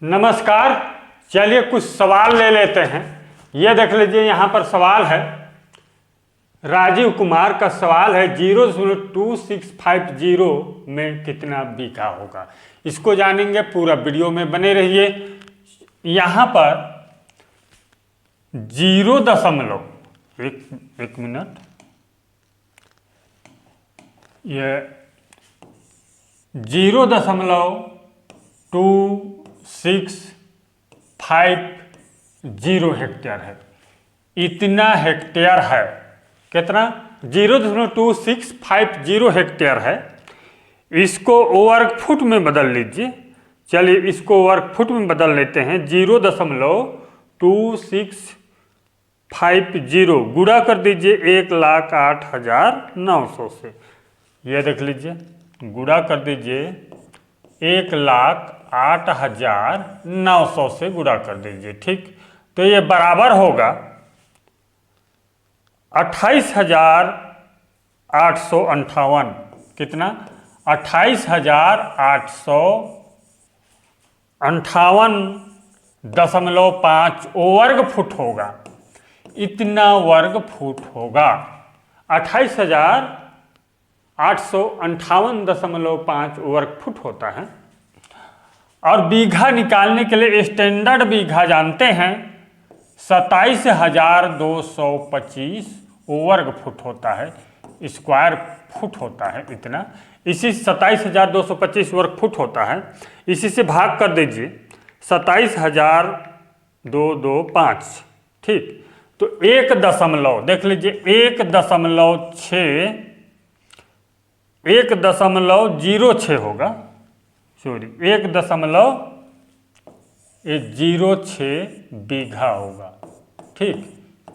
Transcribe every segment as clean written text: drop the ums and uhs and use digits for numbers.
नमस्कार। चलिए कुछ सवाल ले लेते हैं। ये देख लीजिए, यहाँ पर सवाल है, राजीव कुमार का सवाल है 0.2650 में कितना बीघा होगा। इसको जानेंगे, पूरा वीडियो में बने रहिए। यहाँ पर 1 मिनट, ये 0.2650 हेक्टेयर है। इतना हेक्टेयर है। कितना? 0.2650 हेक्टेयर है। इसको वर्ग फुट में बदल लीजिए। चलिए इसको वर्ग फुट में बदल लेते हैं। 0.2650 गुणा कर दीजिए 1,08,900 से। ये देख लीजिए, गुणा कर दीजिए 1,08,900 से गुणा कर दीजिए। ठीक, तो ये बराबर होगा 28,858। कितना? 28,858.5 वर्ग फुट होगा। इतना वर्ग फुट होगा। 28,858.5 वर्ग फुट होता है। और बीघा निकालने के लिए स्टैंडर्ड बीघा जानते हैं, 27,225 वर्ग फुट होता है, स्क्वायर फुट होता है। इतना, इसी 27,225 वर्ग फुट होता है। इसी से भाग कर दीजिए 27,225। ठीक, तो 1 देख लीजिए 1.06 होगा। सॉरी, 1.06 बीघा होगा। ठीक,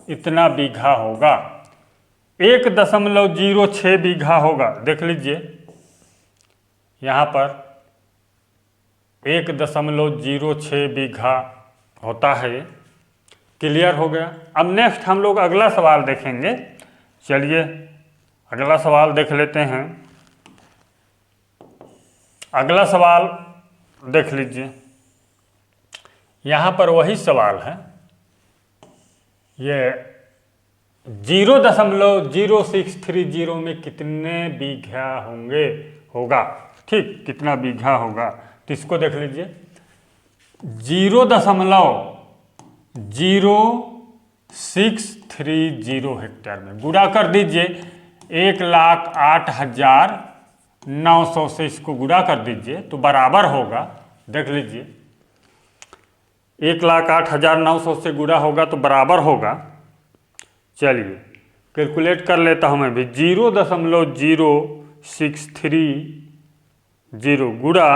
इतना बीघा होगा। 1.06 बीघा होगा। देख लीजिए यहाँ पर 1.06 बीघा होता है। क्लियर हो गया। अब नेक्स्ट हम लोग अगला सवाल देखेंगे। चलिए अगला सवाल देख लेते हैं। अगला सवाल देख लीजिए, यहाँ पर वही सवाल है। ये 0.0630 में कितने बीघा होगा। ठीक, कितना बीघा होगा, तो इसको देख लीजिए। 0.0630 हेक्टेयर में गुणा कर दीजिए 1,08,900 से। इसको गुणा कर दीजिए तो बराबर होगा, देख लीजिए 1,08,900 से गुणा होगा तो बराबर होगा। चलिए कैलकुलेट कर लेता हूँ मैं भी। 0.0630 गुणा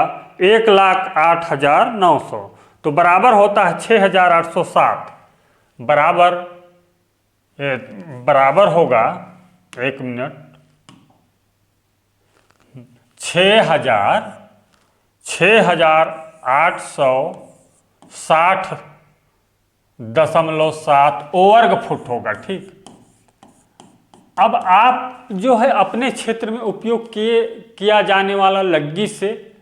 1,08,900 तो बराबर होता है 6,807। बराबर होगा, 1 मिनट, 6,860.7 वर्ग फुट होगा। ठीक, अब आप जो है अपने क्षेत्र में उपयोग किया जाने वाला लग्गी से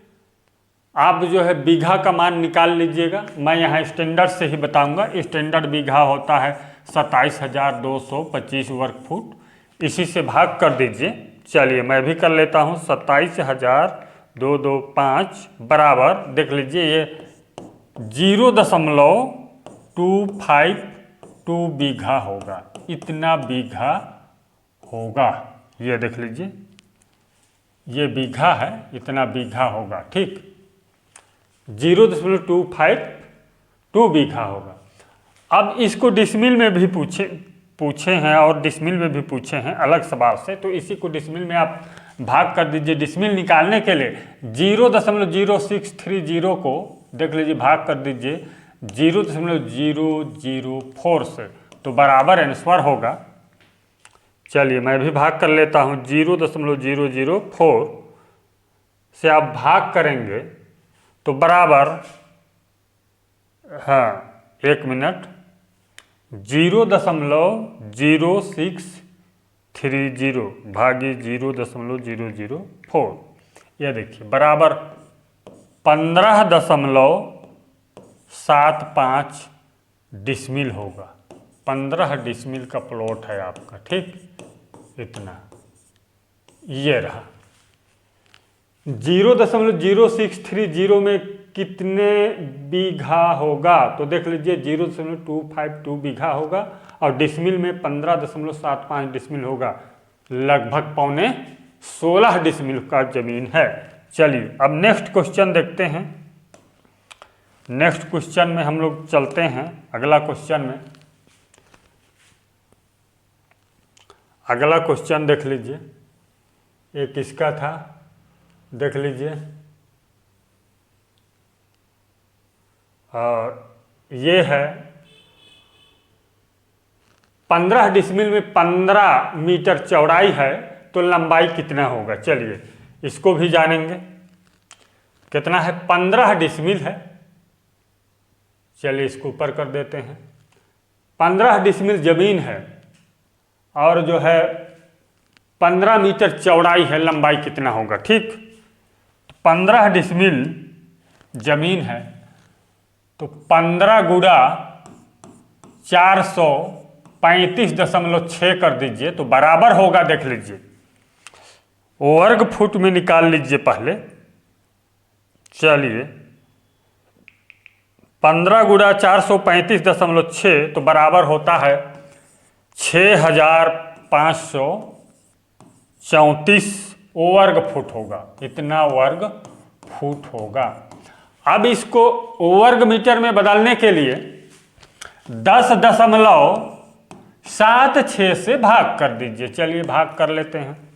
आप जो है बीघा का मान निकाल लीजिएगा। मैं यहाँ स्टैंडर्ड से ही बताऊंगा। स्टैंडर्ड बीघा होता है 27,225 वर्ग फुट। इसी से भाग कर दीजिए। चलिए मैं भी कर लेता हूँ। 27,225 बराबर, देख लीजिए ये 0.252 बीघा होगा। इतना बीघा होगा। ये देख लीजिए, ये बीघा है, इतना बीघा होगा। ठीक, 0.252 बीघा होगा। अब इसको डिसमिल में भी पूछे हैं और डिसमिल में भी पूछे हैं अलग सवाल से, तो इसी को डिसमिल में आप भाग कर दीजिए। डिसमिल निकालने के लिए 0.0630 को देख लीजिए भाग कर दीजिए 0.004 से, तो बराबर आंसर होगा। चलिए मैं भी भाग कर लेता हूँ। 0.004 से आप भाग करेंगे तो बराबर, हाँ 1 मिनट, 0.0630 भागी 0.004। यह देखिए बराबर 15.0 75 डिसमिल होगा। 15 डिसमिल का प्लॉट है आपका, ठीक, इतना ये रहा। 0.0630 में कितने बीघा होगा? तो देख लीजिए 0.252 बीघा होगा और डिसमिल में 15.75 डिसमिल होगा, लगभग पौने 16 डिसमिल का जमीन है। चलिए अब नेक्स्ट क्वेश्चन देखते हैं। नेक्स्ट क्वेश्चन में हम लोग चलते हैं। अगला क्वेश्चन में, अगला क्वेश्चन देख लीजिए, ये किसका था देख लीजिए, और ये है 15 डिसमिल में 15 मीटर चौड़ाई है तो लंबाई कितना होगा? चलिए इसको भी जानेंगे। कितना है? 15 डिसमिल है। चलिए इसको ऊपर कर देते हैं। 15 डिसमिल जमीन है और जो है 15 मीटर चौड़ाई है, लंबाई कितना होगा? ठीक, 15 डिसमिल जमीन है तो 15 गुणा 435.6 कर दीजिए तो बराबर होगा, देख लीजिए वर्ग फुट में निकाल लीजिए पहले। चलिए 15 गुणा 435.6 तो बराबर होता है 6534 वर्ग फुट होगा, इतना वर्ग फुट होगा। अब इसको वर्ग मीटर में बदलने के लिए 10.76 से भाग कर दीजिए। चलिए भाग कर लेते हैं।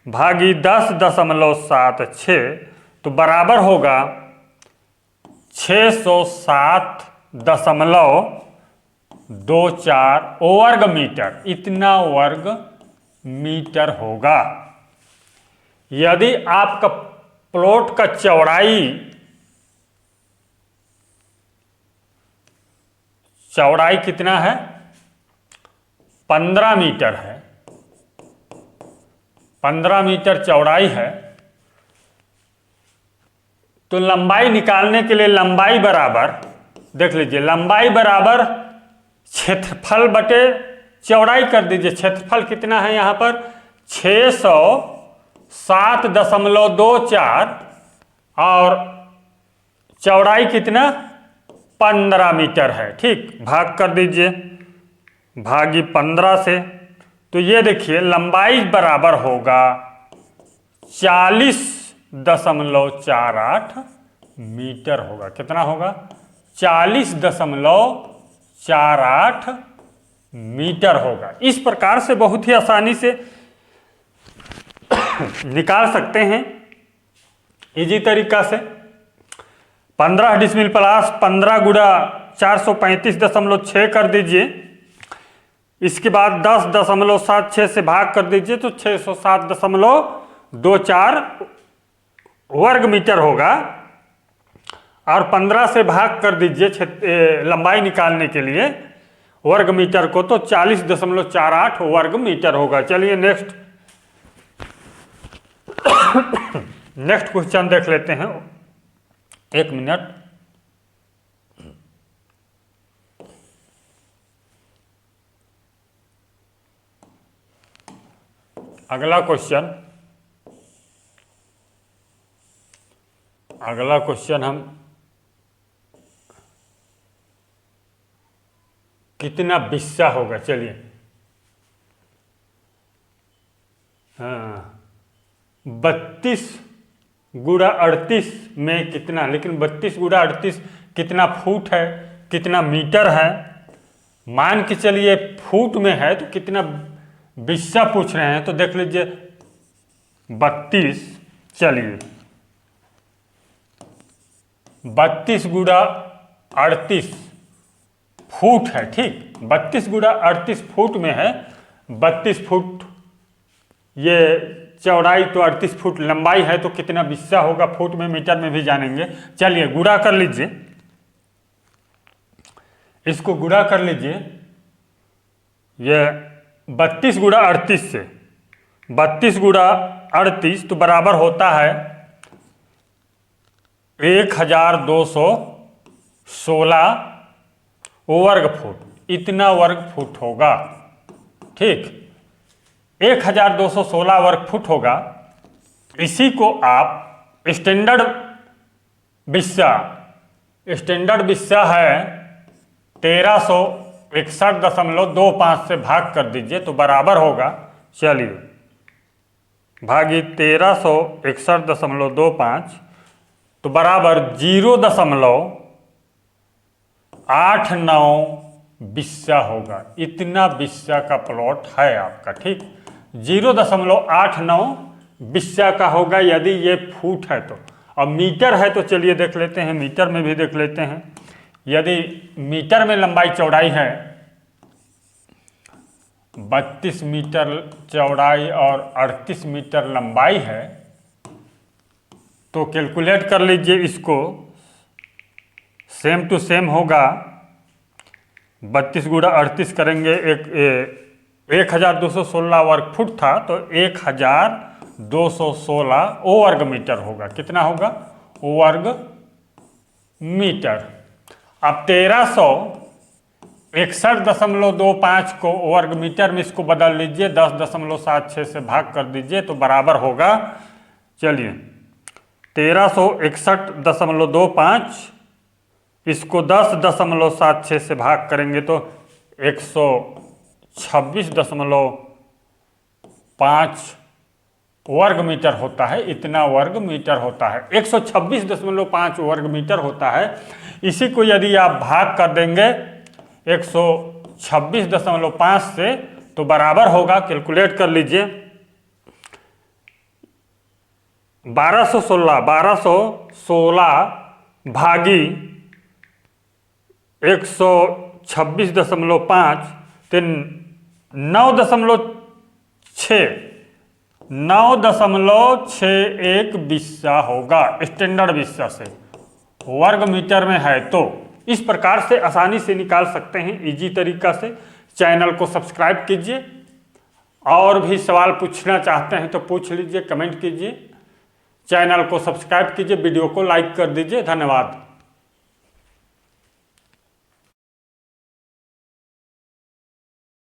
भागी 10.76 तो बराबर होगा 607.24 वर्ग मीटर, इतना वर्ग मीटर होगा। यदि आपका प्लॉट का चौड़ाई कितना है? 15 मीटर है, 15 मीटर चौड़ाई है तो लंबाई निकालने के लिए लंबाई बराबर, देख लीजिए लंबाई बराबर क्षेत्रफल बटे चौड़ाई कर दीजिए। क्षेत्रफल कितना है यहाँ पर? 607.24 और चौड़ाई कितना? 15 मीटर है। ठीक, भाग कर दीजिए, भागी 15 से तो ये देखिए लंबाई बराबर होगा 40.48 मीटर होगा। कितना होगा? 40.48 मीटर होगा। इस प्रकार से बहुत ही आसानी से निकाल सकते हैं, इजी तरीका से। 15 डिसमिल प्लस 15 गुणा 435.6 कर दीजिए, इसके बाद 10.76 से भाग कर दीजिए तो 607.24 वर्ग मीटर होगा और 15 से भाग कर दीजिए लंबाई निकालने के लिए वर्ग मीटर को तो 40.48 वर्ग मीटर होगा। चलिए नेक्स्ट क्वेश्चन देख लेते हैं। एक मिनट, अगला क्वेश्चन हम कितना बिस्सा होगा? चलिए 32 गुणा 38 में कितना, लेकिन 32 गुणा 38 कितना फुट है, कितना मीटर है? मान के चलिए फुट में है तो कितना बिस्सा पूछ रहे हैं, तो देख लीजिए 32, चलिए 32 गुणा 38 फुट है। ठीक, 32 गुणा 38 फुट में है, 32 फुट ये चौड़ाई तो 38 फुट लंबाई है तो कितना बिस्सा होगा फुट में, मीटर में भी जानेंगे। चलिए गुणा कर लीजिए, इसको गुणा कर लीजिए। ये 32 गुणा 38 से 32 गुणा 38 तो बराबर होता है 1200 16 वर्ग फुट, इतना वर्ग फुट होगा। ठीक, 1216 वर्ग फुट होगा। इसी को आप स्टैंडर्ड विस्सा है 1361.25 से भाग कर दीजिए तो बराबर होगा, चलिए भागी 1361.25 तो बराबर 0.89 बिस्सा होगा। इतना बिस्सा का प्लॉट है आपका। ठीक, 0.89 बिस्सा का होगा यदि ये फुट है तो। अब मीटर है तो चलिए देख लेते हैं, मीटर में भी देख लेते हैं। यदि मीटर में लंबाई चौड़ाई है 32 मीटर चौड़ाई और 38 मीटर लंबाई है तो कैलकुलेट कर लीजिए इसको, सेम टू सेम होगा। 32 गुणा 38 करेंगे 1216 वर्ग फुट था तो 1216 वर्ग मीटर होगा। कितना होगा? वर्ग मीटर। अब 1361.25 को वर्ग मीटर में इसको बदल लीजिए, 10.76 से भाग कर दीजिए तो बराबर होगा, चलिए 1361.25 इसको 10.76 से भाग करेंगे तो 126.5 वर्ग मीटर होता है। इतना वर्ग मीटर होता है, 126.5 वर्ग मीटर होता है। इसी को यदि आप भाग कर देंगे 126.5 से तो बराबर होगा, कैलकुलेट कर लीजिए 1216 भागी 126.5 तो 9.61 बिस्सा होगा स्टैंडर्ड बिस्सा से। वर्ग मीटर में है तो इस प्रकार से आसानी से निकाल सकते हैं, इजी तरीका से। चैनल को सब्सक्राइब कीजिए, और भी सवाल पूछना चाहते हैं तो पूछ लीजिए, कमेंट कीजिए। चैनल को सब्सक्राइब कीजिए, वीडियो को लाइक कर दीजिए। धन्यवाद।